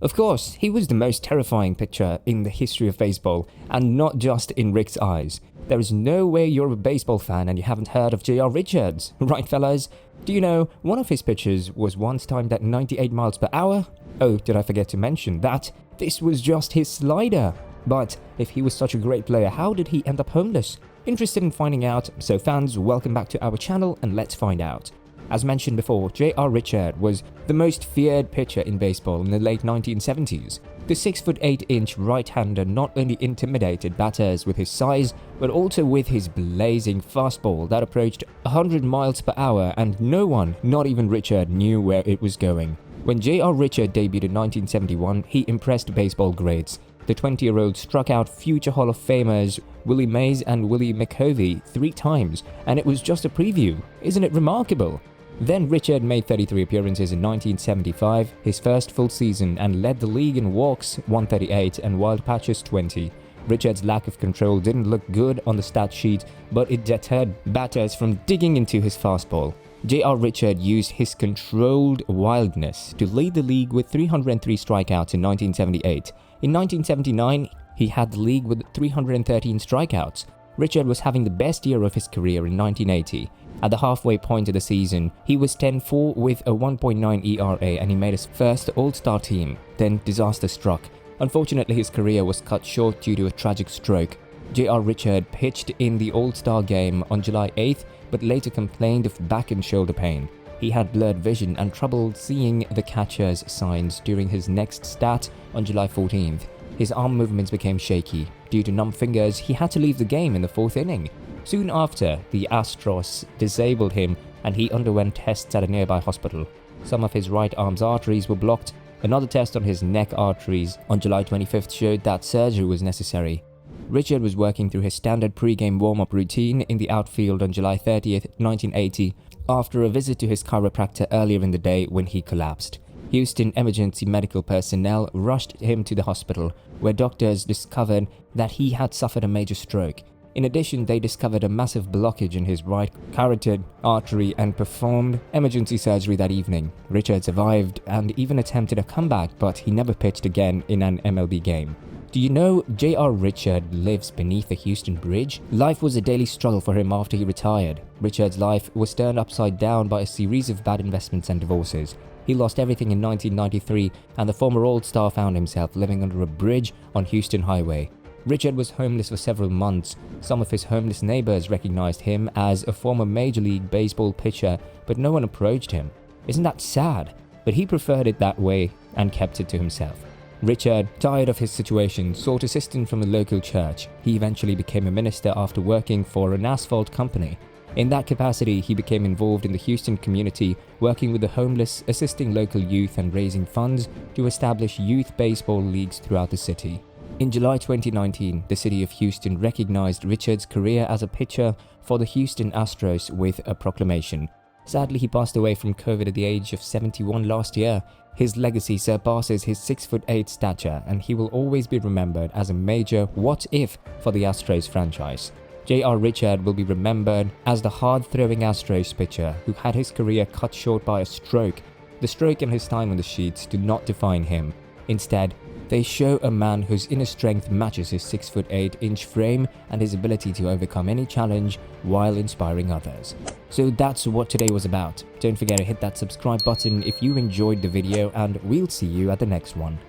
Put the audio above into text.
Of course, he was the most terrifying pitcher in the history of baseball, and not just in Rick's eyes. There is no way you're a baseball fan and you haven't heard of J.R. Richards, right fellas? Do you know, one of his pitches was once timed at 98 miles per hour? Oh, did I forget to mention that this was just his slider? But if he was such a great player, how did he end up homeless? Interested in finding out, so fans, welcome back to our channel and let's find out. As mentioned before, J.R. Richards was the most feared pitcher in baseball in the late 1970s. The 6'8" right-hander not only intimidated batters with his size, but also with his blazing fastball that approached 100 miles per hour, and no one, not even Richard, knew where it was going. When J.R. Richards debuted in 1971, he impressed baseball greats. The 20-year-old struck out future Hall of Famers Willie Mays and Willie McCovey 3 times, and it was just a preview. Isn't it remarkable? Then Richard made 33 appearances in 1975, his first full season, and led the league in walks 138 and wild patches 20. Richard's lack of control didn't look good on the stat sheet, but it deterred batters from digging into his fastball. J.R. Richards used his controlled wildness to lead the league with 303 strikeouts in 1978. In 1979, he had the league with 313 strikeouts. Richard was having the best year of his career in 1980. At the halfway point of the season, he was 10-4 with a 1.9 ERA and he made his first All-Star team. Then disaster struck. Unfortunately, his career was cut short due to a tragic stroke. J.R. Richards pitched in the All-Star game on July 8th, but later complained of back and shoulder pain. He had blurred vision and trouble seeing the catcher's signs during his next stat on July 14th. His arm movements became shaky. Due to numb fingers, he had to leave the game in the 4th inning. Soon after, the Astros disabled him and he underwent tests at a nearby hospital. Some of his right arm's arteries were blocked. Another test on his neck arteries on July 25th showed that surgery was necessary. Richard was working through his standard pre-game warm-up routine in the outfield on July 30th, 1980, after a visit to his chiropractor earlier in the day when he collapsed. Houston emergency medical personnel rushed him to the hospital, where doctors discovered that he had suffered a major stroke. In addition, they discovered a massive blockage in his right carotid artery and performed emergency surgery that evening. Richard survived and even attempted a comeback, but he never pitched again in an MLB game. Do you know J.R. Richards lives beneath the Houston Bridge? Life was a daily struggle for him after he retired. Richard's life was turned upside down by a series of bad investments and divorces. He lost everything in 1993, and the former All-Star found himself living under a bridge on Houston Highway. Richard was homeless for several months. Some of his homeless neighbors recognized him as a former Major League Baseball pitcher, but no one approached him. Isn't that sad? But he preferred it that way and kept it to himself. Richard, tired of his situation, sought assistance from a local church. He eventually became a minister after working for an asphalt company. In that capacity, he became involved in the Houston community, working with the homeless, assisting local youth and raising funds to establish youth baseball leagues throughout the city. In July 2019, the city of Houston recognized Richards' career as a pitcher for the Houston Astros with a proclamation. Sadly, he passed away from COVID at the age of 71 last year. His legacy surpasses his 6'8" stature, and he will always be remembered as a major what-if for the Astros franchise. J.R. Richards will be remembered as the hard-throwing Astros pitcher who had his career cut short by a stroke. The stroke and his time on the sheets do not define him. Instead, they show a man whose inner strength matches his 6'8" frame and his ability to overcome any challenge while inspiring others. So that's what today was about. Don't forget to hit that subscribe button if you enjoyed the video, and we'll see you at the next one.